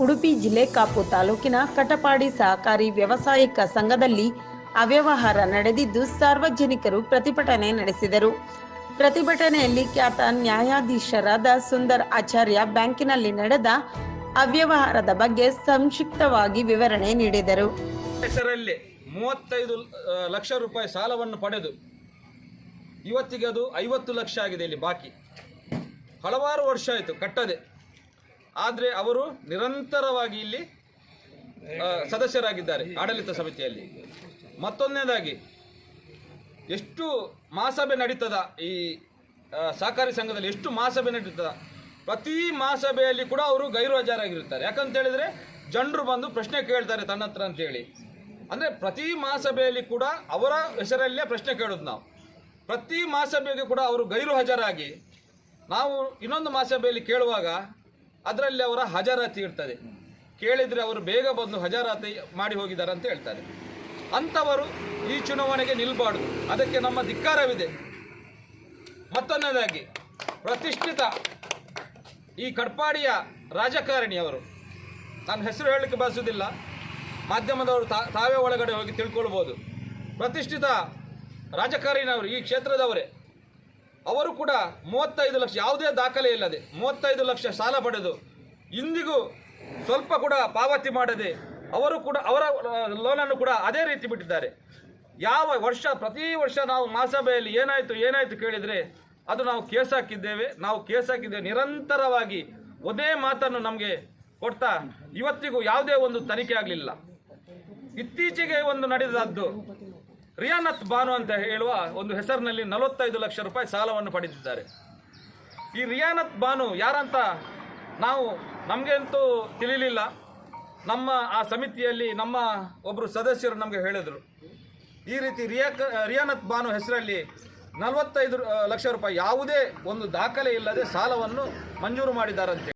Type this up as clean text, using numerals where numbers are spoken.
ಉಡುಪಿ ಜಿಲ್ಲೆ ಕಾಪು ತಾಲೂಕಿನ ಕಟಪಾಡಿ ಸಹಕಾರಿ ವ್ಯವಸಾಯಿಕ ಸಂಘದಲ್ಲಿ ಅವ್ಯವಹಾರ ನಡೆದಿದ್ದು ಸಾರ್ವಜನಿಕರು ಪ್ರತಿಭಟನೆ ನಡೆಸಿದರು. ಪ್ರತಿಭಟನೆಯಲ್ಲಿ ಖ್ಯಾತ ನ್ಯಾಯಾಧೀಶರಾದ ಸುಂದರ್ ಆಚಾರ್ಯ ಬ್ಯಾಂಕಿನಲ್ಲಿ ನಡೆದ ಅವ್ಯವಹಾರದ ಬಗ್ಗೆ ಸಂಕ್ಷಿಪ್ತವಾಗಿ ವಿವರಣೆ ನೀಡಿದರು. ಹೆಸರಲ್ಲಿ 35 ಲಕ್ಷ ರೂಪಾಯಿ ಸಾಲವನ್ನು ಪಡೆದು ಇವತ್ತಿಗೆ ಅದು 50 ಲಕ್ಷ ಆಗಿದೆ. ಇಲ್ಲಿ ಬಾಕಿ ಹಲವಾರು ವರ್ಷ ಆಯಿತು ಕಟ್ಟದೆ. ಆದರೆ ಅವರು ನಿರಂತರವಾಗಿ ಇಲ್ಲಿ ಸದಸ್ಯರಾಗಿದ್ದಾರೆ ಆಡಳಿತ ಸಮಿತಿಯಲ್ಲಿ. ಮತ್ತೊಂದನೇದಾಗಿ ಎಷ್ಟು ಮಹಾಸಭೆ ನಡೀತದ ಈ ಸಹಕಾರಿ ಸಂಘದಲ್ಲಿ, ಎಷ್ಟು ಮಹಾಸಭೆ ನಡೀತದ, ಪ್ರತಿ ಮಹಾಸಭೆಯಲ್ಲಿ ಕೂಡ ಅವರು ಗೈರು ಹಾಜರಾಗಿರ್ತಾರೆ. ಯಾಕಂತ ಹೇಳಿದರೆ ಜನರು ಬಂದು ಪ್ರಶ್ನೆ ಕೇಳ್ತಾರೆ ತನ್ನ ಹತ್ರ ಅಂತೇಳಿ. ಅಂದರೆ ಪ್ರತಿ ಮಹಾಸಭೆಯಲ್ಲಿ ಕೂಡ ಅವರ ಹೆಸರಲ್ಲೇ ಪ್ರಶ್ನೆ ಕೇಳೋದು ನಾವು. ಪ್ರತಿ ಮಹಾಸಭೆಗೆ ಕೂಡ ಅವರು ಗೈರು ಹಾಜರಾಗಿ ನಾವು ಇನ್ನೊಂದು ಮಹಾಸಭೆಯಲ್ಲಿ ಕೇಳುವಾಗ ಅದರಲ್ಲಿ ಅವರ ಹಾಜರಾತಿ ಇರ್ತದೆ. ಕೇಳಿದರೆ ಅವರು ಬೇಗ ಬಂದು ಹಾಜರಾತಿ ಮಾಡಿ ಹೋಗಿದ್ದಾರೆ ಅಂತ ಹೇಳ್ತಾರೆ. ಅಂಥವರು ಈ ಚುನಾವಣೆಗೆ ನಿಲ್ಲಬಾರ್ದು, ಅದಕ್ಕೆ ನಮ್ಮ ಧಿಕ್ಕಾರವಿದೆ. ಮತ್ತೊಂದನೇದಾಗಿ ಪ್ರತಿಷ್ಠಿತ ಈ ಕಟ್ಪಾಡಿಯ ರಾಜಕಾರಣಿಯವರು, ನಾನು ಹೆಸರು ಹೇಳಲಿಕ್ಕೆ ಬಯಸುವುದಿಲ್ಲ, ಮಾಧ್ಯಮದವರು ತಾವೇ ಒಳಗಡೆ ಹೋಗಿ ತಿಳ್ಕೊಳ್ಬೋದು. ಪ್ರತಿಷ್ಠಿತ ರಾಜಕಾರಣಿಯವರು ಈ ಕ್ಷೇತ್ರದವರೇ. ಅವರು ಕೂಡ 35 ಲಕ್ಷ ಯಾವುದೇ ದಾಖಲೆ ಇಲ್ಲದೆ 35 ಲಕ್ಷ ಸಾಲ ಪಡೆದು ಇಂದಿಗೂ ಸ್ವಲ್ಪ ಕೂಡ ಪಾವತಿ ಮಾಡದೆ ಅವರು ಕೂಡ ಅವರ ಲೋನನ್ನು ಕೂಡ ಅದೇ ರೀತಿ ಬಿಟ್ಟಿದ್ದಾರೆ. ಯಾವ ವರ್ಷ ಪ್ರತಿ ವರ್ಷ ನಾವು ಮಹಾಸಭೆಯಲ್ಲಿ ಏನಾಯಿತು ಕೇಳಿದರೆ ಅದು ನಾವು ಕೇಸ್ ಹಾಕಿದ್ದೇವೆ ನಿರಂತರವಾಗಿ ಒಂದೇ ಮಾತನ್ನು ನಮಗೆ ಕೊಡ್ತಾ ಇವತ್ತಿಗೂ ಯಾವುದೇ ಒಂದು ತನಿಖೆ ಆಗಲಿಲ್ಲ. ಇತ್ತೀಚೆಗೆ ಒಂದು ನಡೆದದ್ದು ರಿಯಾನತ್ ಬಾನು ಅಂತ ಹೇಳುವ ಒಂದು ಹೆಸರಿನಲ್ಲಿ 45 ಲಕ್ಷ ರೂಪಾಯಿ ಸಾಲವನ್ನು ಪಡೆದಿದ್ದಾರೆ. ಈ ರಿಯಾನತ್ ಬಾನು ಯಾರಂತ ನಮಗಂತೂ ತಿಳಿಲಿಲ್ಲ. ನಮ್ಮ ಆ ಸಮಿತಿಯಲ್ಲಿ ನಮ್ಮ ಒಬ್ಬರು ಸದಸ್ಯರು ನಮಗೆ ಹೇಳಿದರು, ಈ ರೀತಿ ರಿಯಾನತ್ ಬಾನು ಹೆಸರಲ್ಲಿ 45 ಲಕ್ಷ ರೂಪಾಯಿ ಯಾವುದೇ ಒಂದು ದಾಖಲೆ ಇಲ್ಲದೆ ಸಾಲವನ್ನು ಮಂಜೂರು ಮಾಡಿದ್ದಾರಂತೆ.